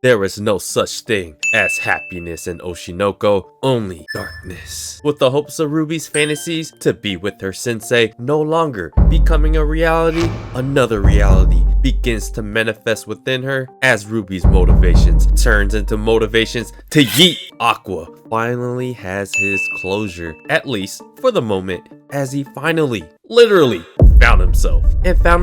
There is no such thing as happiness in Oshinoko, only darkness. With the hopes of Ruby's fantasies to be with her sensei no longer becoming a reality, another reality begins to manifest within her as Ruby's motivations turns into motivations to yeet. Aqua finally has his closure, at least for the moment, as he finally, literally, found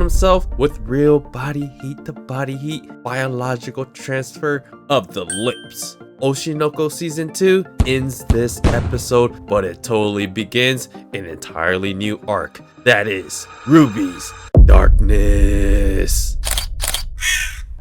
himself with real body heat to body heat biological transfer of the lips. Oshinoko season 2 ends this episode, but it totally begins an entirely new arc. That is Ruby's darkness.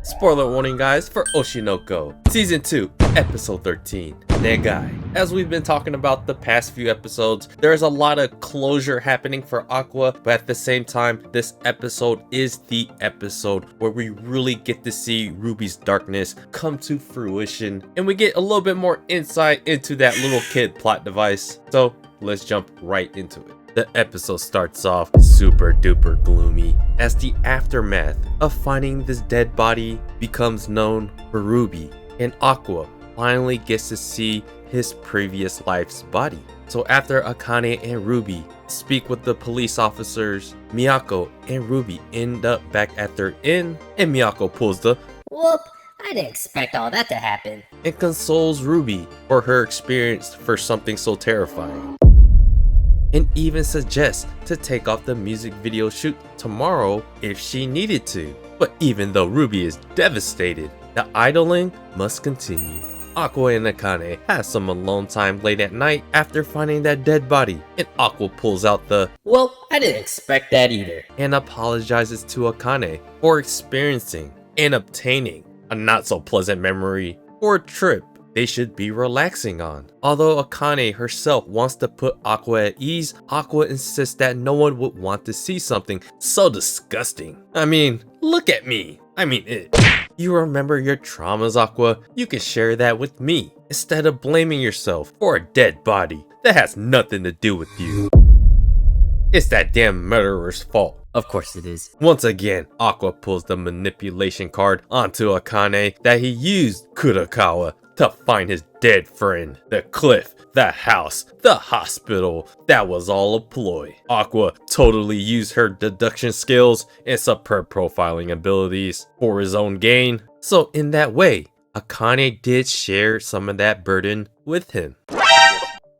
Spoiler warning guys for Oshinoko season 2 episode 13, Negai. As we've been talking about the past few episodes, there's a lot of closure happening for Aqua, but at the same time, this episode is the episode where we really get to see Ruby's darkness come to fruition, and we get a little bit more insight into that little kid plot device. So let's jump right into it. The episode starts off super duper gloomy as the aftermath of finding this dead body becomes known for Ruby, and Aqua finally gets to see his previous life's body. So after Akane and Ruby speak with the police officers, Miyako and Ruby end up back at their inn, and Miyako pulls the "Whoop, I didn't expect all that to happen," and consoles Ruby for her experience for something so terrifying, and even suggests to take off the music video shoot tomorrow if she needed to. But even though Ruby is devastated, the idling must continue. Aqua and Akane have some alone time late at night after finding that dead body, and Aqua pulls out the "Well, I didn't expect that either," and apologizes to Akane for experiencing and obtaining a not so pleasant memory or a trip they should be relaxing on. Although Akane herself wants to put Aqua at ease, Aqua insists that no one would want to see something so disgusting. I mean, look at me. I mean it. You remember your traumas, Aqua? You can share that with me instead of blaming yourself for a dead body that has nothing to do with you. It's that damn murderer's fault. Of course it is. Once again, Aqua pulls the manipulation card onto Akane that he used Kurakawa to find his dead friend. The cliff, the house, the hospital, that was all a ploy. Aqua totally used her deduction skills and superb profiling abilities for his own gain. So in that way, Akane did share some of that burden with him.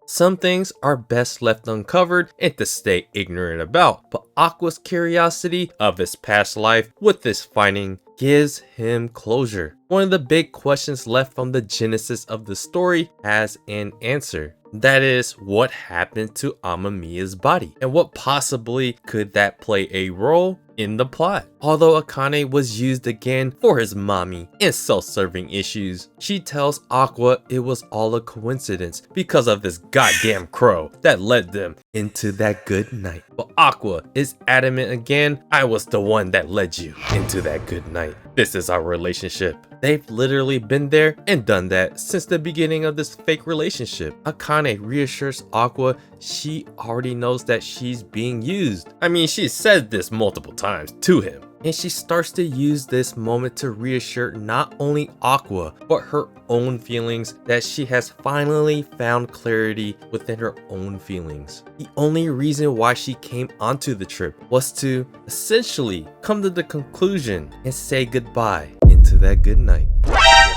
Some things are best left uncovered and to stay ignorant about, but Aqua's curiosity of his past life with this finding gives him closure. One of the big questions left from the genesis of the story has an answer. That is, what happened to Amamiya's body, and what possibly could that play a role in the plot. Although Akane was used again for his mommy and self-serving issues, she tells Aqua it was all a coincidence because of this goddamn crow that led them into that good night. But Aqua is adamant again, I was the one that led you into that good night. This is our relationship. They've literally been there and done that since the beginning of this fake relationship. Akane reassures Aqua she already knows that she's being used. I mean, she said this multiple times to him. And she starts to use this moment to reassure not only Aqua, but her own feelings that she has finally found clarity within her own feelings. The only reason why she came onto the trip was to essentially come to the conclusion and say goodbye into that good night.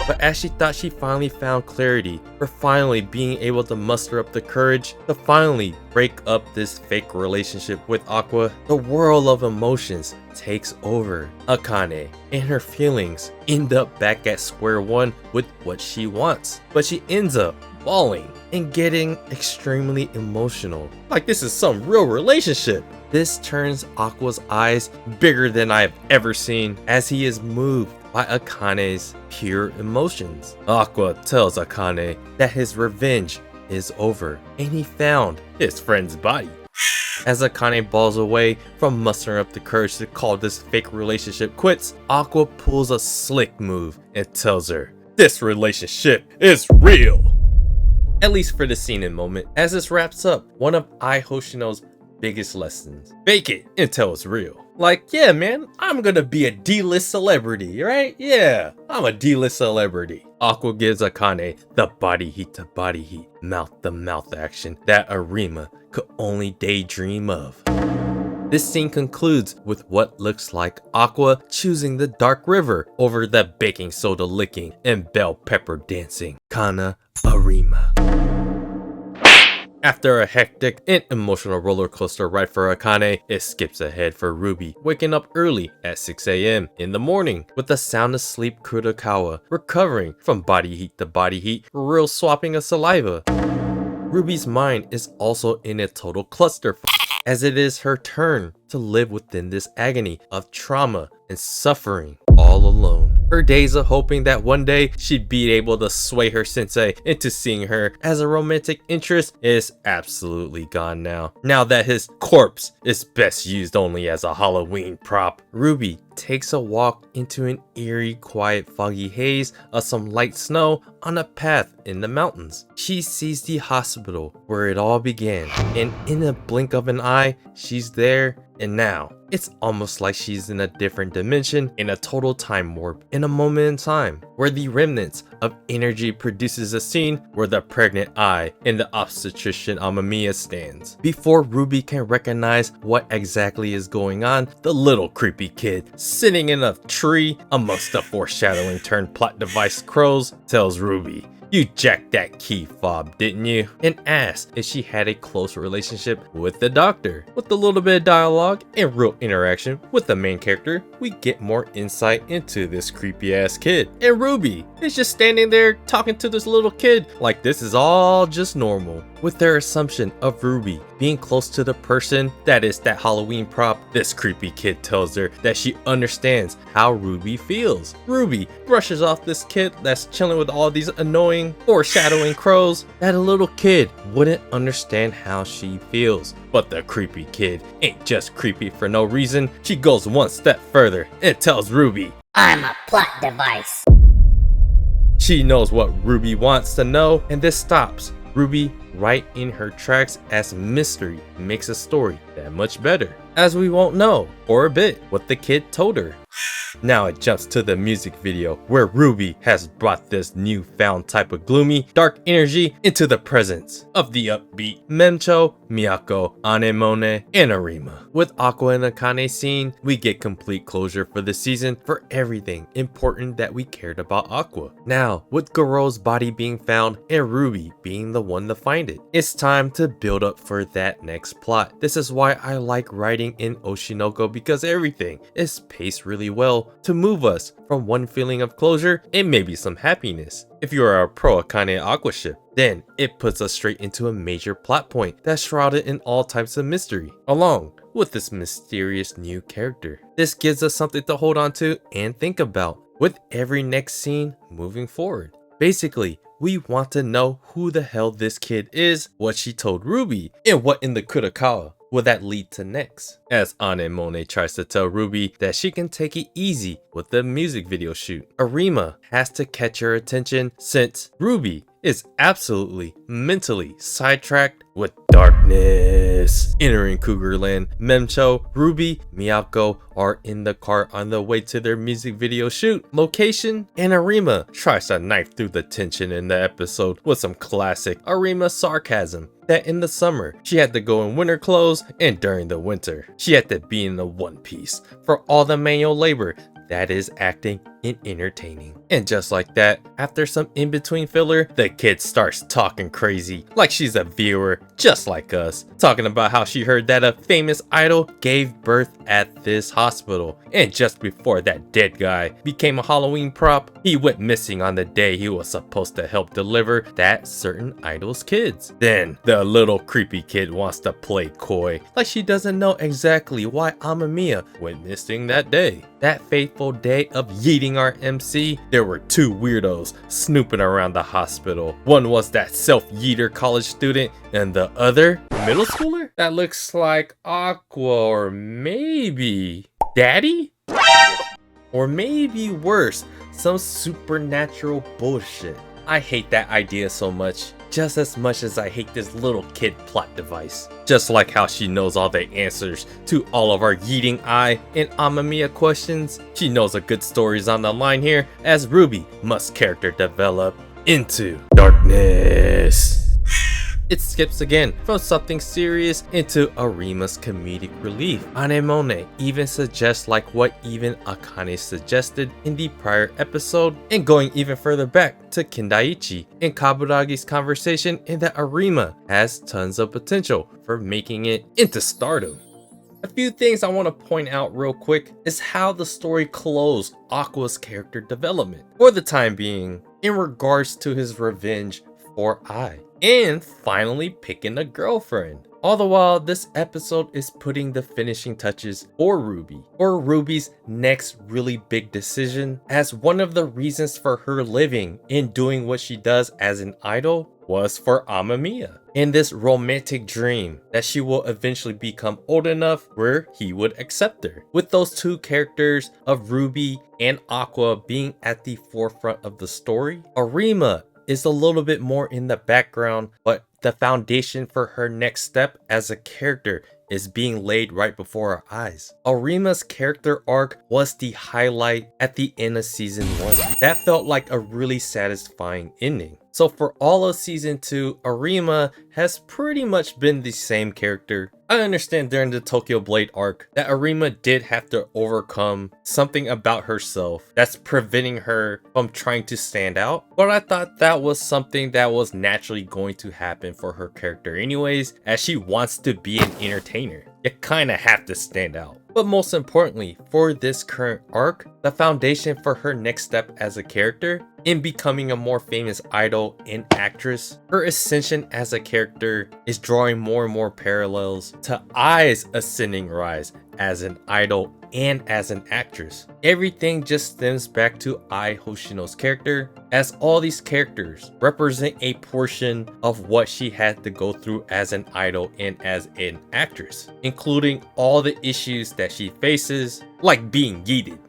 But as she thought she finally found clarity, for finally being able to muster up the courage to finally break up this fake relationship with Aqua, the whirl of emotions takes over. Akane and her feelings end up back at square one with what she wants, but she ends up bawling and getting extremely emotional. Like this is some real relationship. This turns Aqua's eyes bigger than I have ever seen as he is moved by Akane's pure emotions. Aqua tells Akane that his revenge is over and he found his friend's body. As Akane balls away from mustering up the courage to call this fake relationship quits, Aqua pulls a slick move and tells her, this relationship is real. At least for the scene and moment. As this wraps up, one of Ai Hoshino's biggest lessons. Fake it until it's real. Like, yeah, man, I'm gonna be a D-list celebrity, right? Yeah, I'm a D-list celebrity. Aqua gives Akane the body heat to body heat, mouth to mouth action that Arima could only daydream of. This scene concludes with what looks like Aqua choosing the Dark River over the baking soda licking and bell pepper dancing Kana Arima. After a hectic and emotional roller coaster ride for Akane, it skips ahead for Ruby, waking up early at 6 a.m. in the morning with the sound asleep Kurokawa, recovering from body heat to body heat, real swapping of saliva. Ruby's mind is also in a total cluster, as it is her turn to live within this agony of trauma and suffering all alone. Her days of hoping that one day she'd be able to sway her sensei into seeing her as a romantic interest is absolutely gone now. Now that his corpse is best used only as a Halloween prop, Ruby takes a walk into an eerie, quiet, foggy haze of some light snow on a path in the mountains. She sees the hospital where it all began, and in a blink of an eye, she's there. And now, it's almost like she's in a different dimension, in a total time warp, in a moment in time, where the remnants of energy produces a scene where the pregnant eye and the obstetrician Amamiya stands. Before Ruby can recognize what exactly is going on, the little creepy kid sitting in a tree amongst the foreshadowing turned plot device crows tells Ruby, "You jacked that key fob, didn't you?" and asked if she had a close relationship with the doctor. With a little bit of dialogue and real interaction with the main character, we get more insight into this creepy ass kid. And Ruby is just standing there talking to this little kid like this is all just normal. With their assumption of Ruby being close to the person that is that Halloween prop, this creepy kid tells her that she understands how Ruby feels. Ruby brushes off this kid that's chilling with all these annoying foreshadowing crows that a little kid wouldn't understand how she feels. But the creepy kid ain't just creepy for no reason. She goes one step further and tells Ruby, I'm a plot device. She knows what Ruby wants to know, and this stops Ruby right in her tracks as mystery makes a story that much better, as we won't know for a bit what the kid told her. Now it jumps to the music video where Ruby has brought this newfound type of gloomy, dark energy into the presence of the upbeat Memcho, Miyako, Anemone, and Arima. With Aqua and Akane scene, we get complete closure for the season for everything important that we cared about Aqua. Now, with Garou's body being found and Ruby being the one to find it, it's time to build up for that next plot. This is why I like writing in Oshinoko, because everything is paced really well to move us from one feeling of closure and maybe some happiness. If you are a pro Akane Aqua ship, then it puts us straight into a major plot point that's shrouded in all types of mystery, along with this mysterious new character. This gives us something to hold on to and think about with every next scene moving forward. Basically, we want to know who the hell this kid is, what she told Ruby, and what in the Kurokawa will that lead to next, as Anemone tries to tell Ruby that she can take it easy with the music video shoot. Arima has to catch her attention since Ruby is absolutely mentally sidetracked with darkness. Entering Cougarland, Memcho, Ruby, Miyako are in the car on the way to their music video shoot location, and Arima tries to knife through the tension in the episode with some classic Arima sarcasm. That in the summer, she had to go in winter clothes, and during the winter, she had to be in a one piece for all the manual labor that is acting and entertaining. And just like that, after some in-between filler, the kid starts talking crazy like she's a viewer just like us, talking about how she heard that a famous idol gave birth at this hospital, and just before that dead guy became a Halloween prop, he went missing on the day he was supposed to help deliver that certain idol's kids. Then the little creepy kid wants to play coy like she doesn't know exactly why Amamiya went missing that day. That fateful day of yeeting our MC, there were two weirdos snooping around the hospital. One was that self-yeeter college student, and the other, middle schooler? That looks like Aqua, or maybe Daddy? Or maybe worse, some supernatural bullshit. I hate that idea so much. just as much as I hate this little kid plot device. Just like how she knows all the answers to all of our Yeeting Eye and Amamiya questions, she knows a good story's on the line here, as Ruby must character develop into darkness. It skips again from something serious into Arima's comedic relief. Anemone even suggests like what even Akane suggested in the prior episode, and going even further back to Kindaichi and Kaburagi's conversation, in that Arima has tons of potential for making it into stardom. A few things I want to point out real quick is how the story closed Aqua's character development for the time being in regards to his revenge for Ai, and finally picking a girlfriend. All the while, this episode is putting the finishing touches for Ruby, or Ruby's next really big decision, as one of the reasons for her living and doing what she does as an idol was for Amamiya, and this romantic dream that she will eventually become old enough where he would accept her. With those two characters of Ruby and Aqua being at the forefront of the story, Arima is a little bit more in the background, but the foundation for her next step as a character is being laid right before our eyes. Arima's character arc was the highlight at the end of season 1. That felt like a really satisfying ending. So for all of season 2, Arima has pretty much been the same character. I understand during the Tokyo Blade arc that Arima did have to overcome something about herself that's preventing her from trying to stand out, but I thought that was something that was naturally going to happen for her character anyways, as she wants to be an entertainer. You kinda have to stand out. But most importantly, for this current arc, the foundation for her next step as a character in becoming a more famous idol and actress, her ascension as a character is drawing more and more parallels to Ai's ascending rise as an idol and as an actress. Everything just stems back to Ai Hoshino's character, as all these characters represent a portion of what she had to go through as an idol and as an actress, including all the issues that she faces, like being yeeted.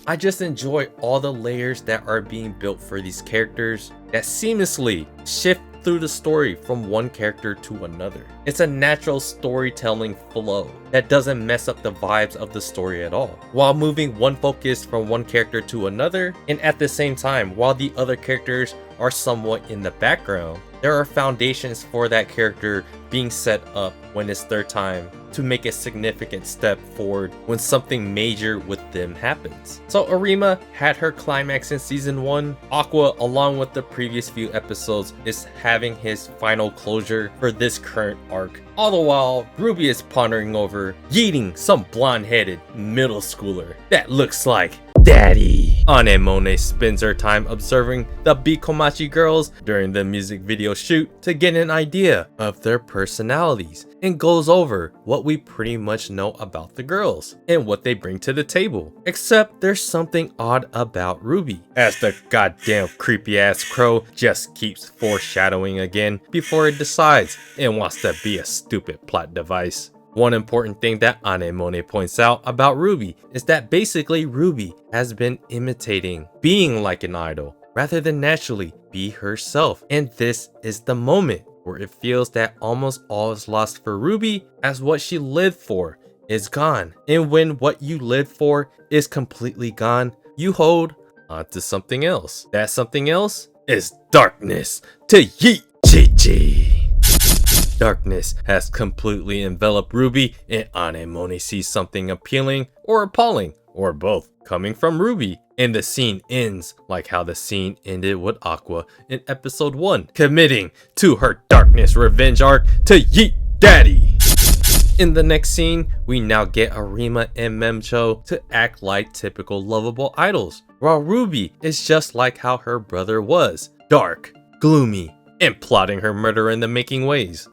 I just enjoy all the layers that are being built for these characters that seamlessly shift through the story from one character to another. It's a natural storytelling flow that doesn't mess up the vibes of the story at all, while moving one focus from one character to another, and at the same time, while the other characters are somewhat in the background, there are foundations for that character being set up when it's their time to make a significant step forward when something major with them happens. So Arima had her climax in season 1. Aqua, along with the previous few episodes, is having his final closure for this current arc. All the while, Ruby is pondering over yeeting some blonde-headed middle schooler that looks like Daddy. Anemone spends her time observing the Bikomachi girls during the music video shoot to get an idea of their personalities, and goes over what we pretty much know about the girls and what they bring to the table. Except there's something odd about Ruby, as the goddamn creepy ass crow just keeps foreshadowing again before it decides it wants to be a stupid plot device. One important thing that Anemone points out about Ruby is that basically Ruby has been imitating being like an idol rather than naturally be herself, and this is the moment where it feels that almost all is lost for Ruby, as what she lived for is gone. And when what you lived for is completely gone, you hold on to something else. That something else is darkness to yeet Chi-Chi. Darkness has completely enveloped Ruby, and Anemone sees something appealing or appalling, or both, coming from Ruby. And the scene ends like how the scene ended with Aqua in episode 1, committing to her darkness revenge arc to yeet Daddy. In the next scene, we now get Arima and Memcho to act like typical lovable idols, while Ruby is just like how her brother was, dark, gloomy, and plotting her murder in the making ways.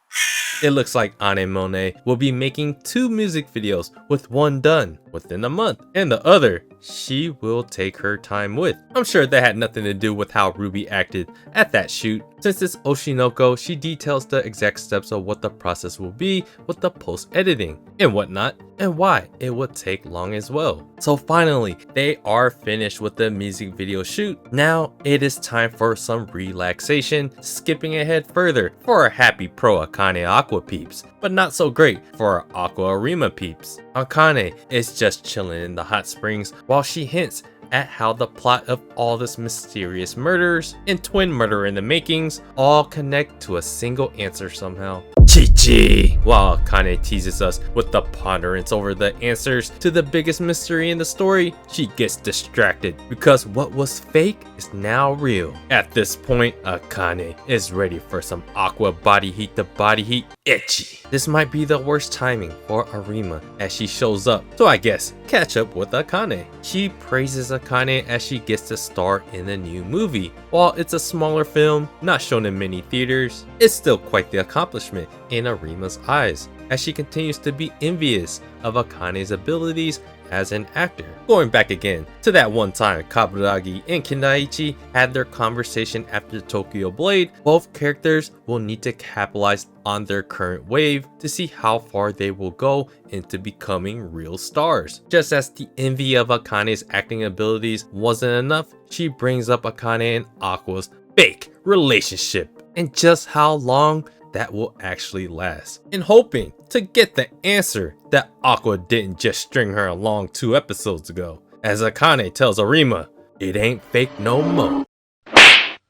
It looks like Anemone will be making 2 music videos, with one done within a month, and the other she will take her time with. I'm sure that had nothing to do with how Ruby acted at that shoot. Since it's Oshinoko, she details the exact steps of what the process will be with the post-editing and whatnot. and why it would take long as well. So finally, they are finished with the music video shoot. Now it is time for some relaxation, skipping ahead further for our happy pro Akane Aqua peeps, but not so great for our Aqua Arima peeps. Akane is just chilling in the hot springs while she hints at how the plot of all this mysterious murders and twin murder in the makings all connect to a single answer somehow. Chi-Chi! While Akane teases us with the ponderance over the answers to the biggest mystery in the story, she gets distracted because what was fake is now real. At this point, Akane is ready for some Aqua body heat to body heat ecchi. This might be the worst timing for Arima as she shows up, so I guess catch up with Akane. She praises Akane as she gets to star in the new movie. While it's a smaller film, not shown in many theaters, it's still quite the accomplishment in Arima's eyes, as she continues to be envious of Akane's abilities as an actor. Going back again to that one time Kaburagi and Kindaichi had their conversation after Tokyo Blade, both characters will need to capitalize on their current wave to see how far they will go into becoming real stars. Just as the envy of Akane's acting abilities wasn't enough, she brings up Akane and Aqua's fake relationship and just how long that will actually last, and hoping to get the answer that Aqua didn't just string her along 2 episodes ago. As Akane tells Arima, it ain't fake no more.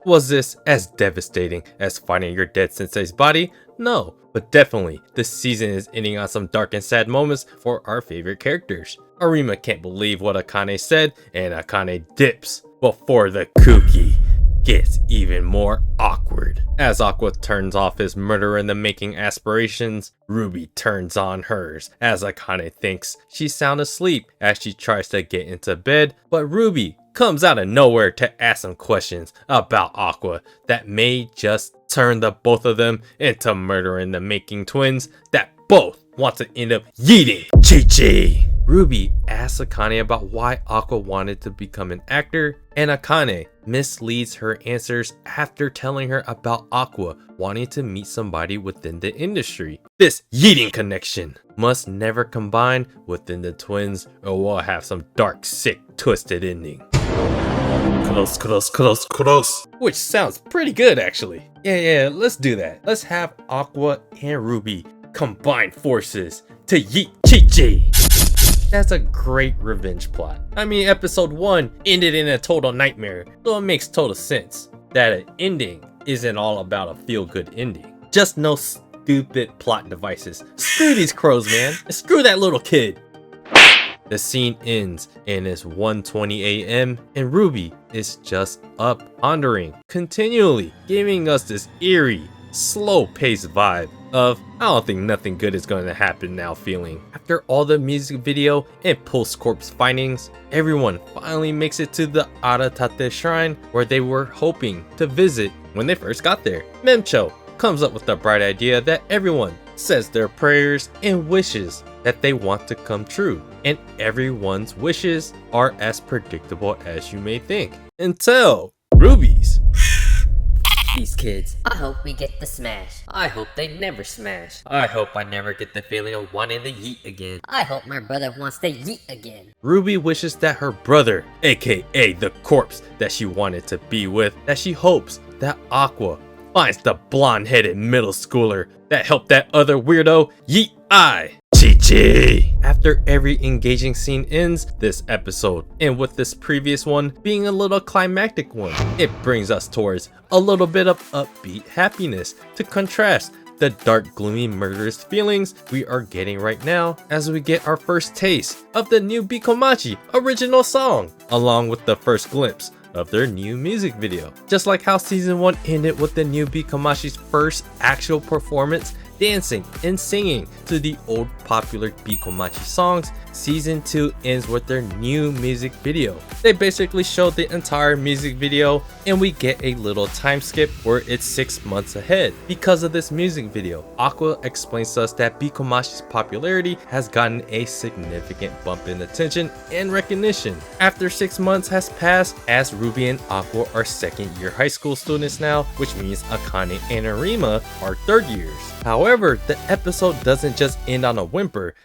Was this as devastating as finding your dead sensei's body? No, but definitely this season is ending on some dark and sad moments for our favorite characters. Arima can't believe what Akane said, and Akane dips before the kooky gets even more awkward. As Aqua turns off his murder in the making aspirations, Ruby turns on hers as Akane thinks she's sound asleep as she tries to get into bed, but Ruby comes out of nowhere to ask some questions about Aqua that may just turn the both of them into murder in the making twins that both want to end up yeeting Chi-Chi. Ruby asks Akane about why Aqua wanted to become an actor, and Akane misleads her answers after telling her about Aqua wanting to meet somebody within the industry. This yeeting connection must never combine within the twins, or we'll have some dark, sick, twisted ending. Cross. Which sounds pretty good actually. Yeah, let's do that. Let's have Aqua and Ruby combine forces to yeet Chi-Chi. That's a great revenge plot. I mean, episode 1 ended in a total nightmare, so it makes total sense that an ending isn't all about a feel-good ending. Just no stupid plot devices. Screw these crows, man. And screw that little kid. The scene ends and it's 1:20 a.m. and Ruby is just up pondering, continually giving us this eerie, slow-paced vibe of I don't think nothing good is going to happen now feeling. After all the music video and post-corpse findings, everyone finally makes it to the Aratate shrine where they were hoping to visit when they first got there. Memcho comes up with the bright idea that everyone says their prayers and wishes that they want to come true, and everyone's wishes are as predictable as you may think, until Ruby's. These kids. I hope we get the smash. I hope they never smash. I hope I never get the feeling of wanting to yeet again. I hope my brother wants to yeet again. Ruby wishes that her brother, aka the corpse that she wanted to be with, that she hopes that Aqua finds the blonde-headed middle schooler that helped that other weirdo yeet Chi-Chi. After every engaging scene ends this episode, and with this previous one being a little climactic one, it brings us towards a little bit of upbeat happiness to contrast the dark, gloomy, murderous feelings we are getting right now as we get our first taste of the new Bikomachi original song, along with the first glimpse of their new music video. Just like how season 1 ended with the new Bikomachi's first actual performance dancing and singing to the old popular Bikomachi songs, season 2 ends with their new music video. They basically showed the entire music video and we get a little time skip where it's 6 months ahead. Because of this music video, Aqua explains to us that Bikomachi's popularity has gotten a significant bump in attention and recognition after 6 months has passed, as Ruby and Aqua are second year high school students now, which means Akane and Arima are third years. However, the episode doesn't just end on a whimper.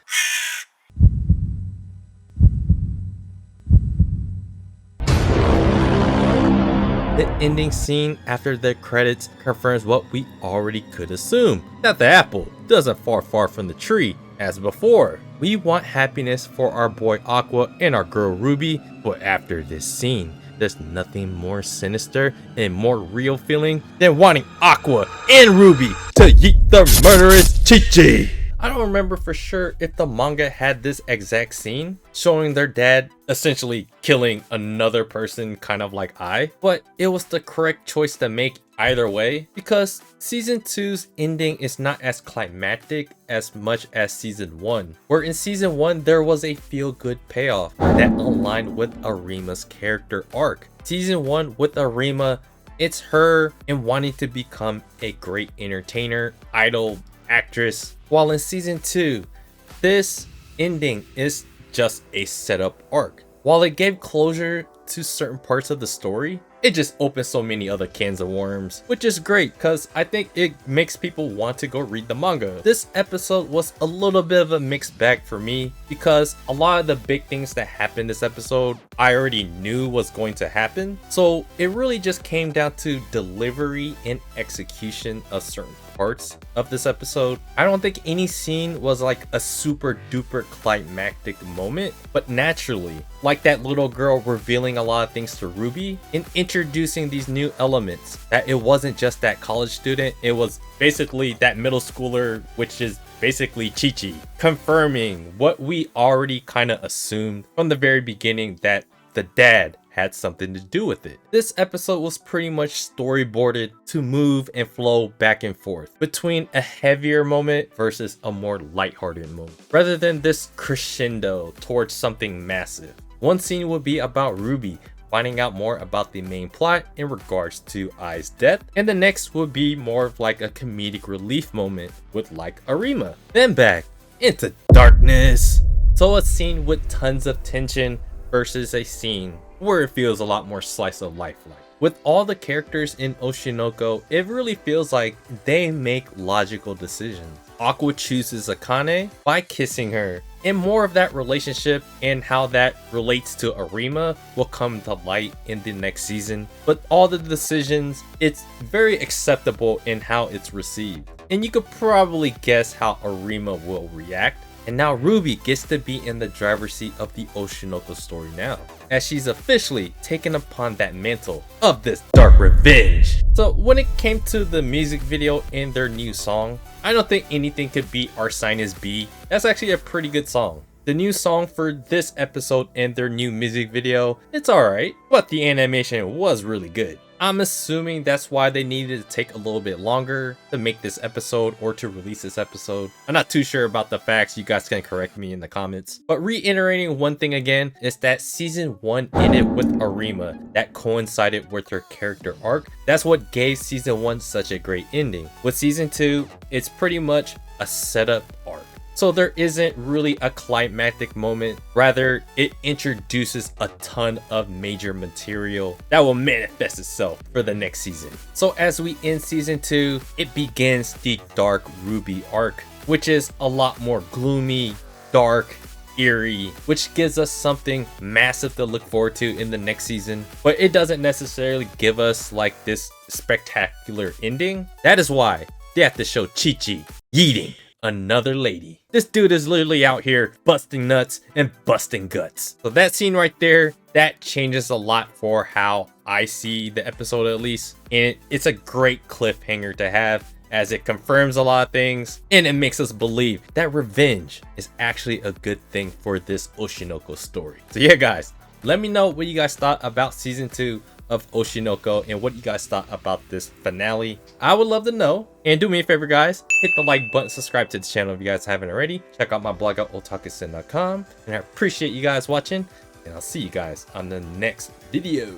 The ending scene after the credits confirms what we already could assume, that the apple doesn't fall far from the tree as before. We want happiness for our boy Aqua and our girl Ruby, but after this scene, there's nothing more sinister and more real feeling than wanting Aqua and Ruby to yeet the murderous Chi-Chi. I don't remember for sure if the manga had this exact scene, showing their dad essentially killing another person kind of like I, but it was the correct choice to make either way, because season 2's ending is not as climactic as much as season 1, where in season 1 there was a feel-good payoff that aligned with Arima's character arc. Season 1 with Arima, it's her and wanting to become a great entertainer, idol, actress, while in season 2 this ending is just a setup arc. While it gave closure to certain parts of the story, it just opens so many other cans of worms, which is great because I think it makes people want to go read the manga. This episode was a little bit of a mixed bag for me because a lot of the big things that happened this episode I already knew was going to happen, so it really just came down to delivery and execution of certain parts of this episode. I don't think any scene was like a super duper climactic moment, but naturally, like that little girl revealing a lot of things to Ruby and introducing these new elements, that it wasn't just that college student, it was basically that middle schooler, which is basically Chi-Chi, confirming what we already kind of assumed from the very beginning, that the dad had something to do with it. This episode was pretty much storyboarded to move and flow back and forth between a heavier moment versus a more lighthearted moment, rather than this crescendo towards something massive. One scene would be about Ruby finding out more about the main plot in regards to Ai's death, and the next would be more of like a comedic relief moment with like Arima. Then back into darkness. So a scene with tons of tension versus a scene where it feels a lot more slice of life like. With all the characters in Oshinoko, it really feels like they make logical decisions. Aqua chooses Akane by kissing her, and more of that relationship and how that relates to Arima will come to light in the next season. But all the decisions, it's very acceptable in how it's received. And you could probably guess how Arima will react. And now Ruby gets to be in the driver's seat of the Oshinoko story now, as she's officially taken upon that mantle of this dark revenge. So when it came to the music video and their new song, I don't think anything could beat Our Sign Is B. That's actually a pretty good song. The new song for this episode and their new music video, it's alright, but the animation was really good. I'm assuming that's why they needed to take a little bit longer to make this episode or to release this episode. I'm not too sure about the facts, you guys can correct me in the comments. But reiterating one thing again is that season 1 ended with Arima that coincided with her character arc. That's what gave season 1 such a great ending. With season 2, it's pretty much a setup arc. So there isn't really a climactic moment, rather it introduces a ton of major material that will manifest itself for the next season. So as we end season 2, it begins the Dark Ruby arc, which is a lot more gloomy, dark, eerie, which gives us something massive to look forward to in the next season. But it doesn't necessarily give us like this spectacular ending. That is why they have to show Chi-Chi yeeting another lady. This dude is literally out here busting nuts and busting guts. So that scene right there, that changes a lot for how I see the episode at least. And it's a great cliffhanger to have, as it confirms a lot of things and it makes us believe that revenge is actually a good thing for this Oshinoko story. So yeah guys, let me know what you guys thought about season 2 of Oshinoko and what you guys thought about this finale. I would love to know. And do me a favor guys, hit the like button, subscribe to the channel if you guys haven't already. Check out my blog at otakusen.com, and I appreciate you guys watching, and I'll see you guys on the next video.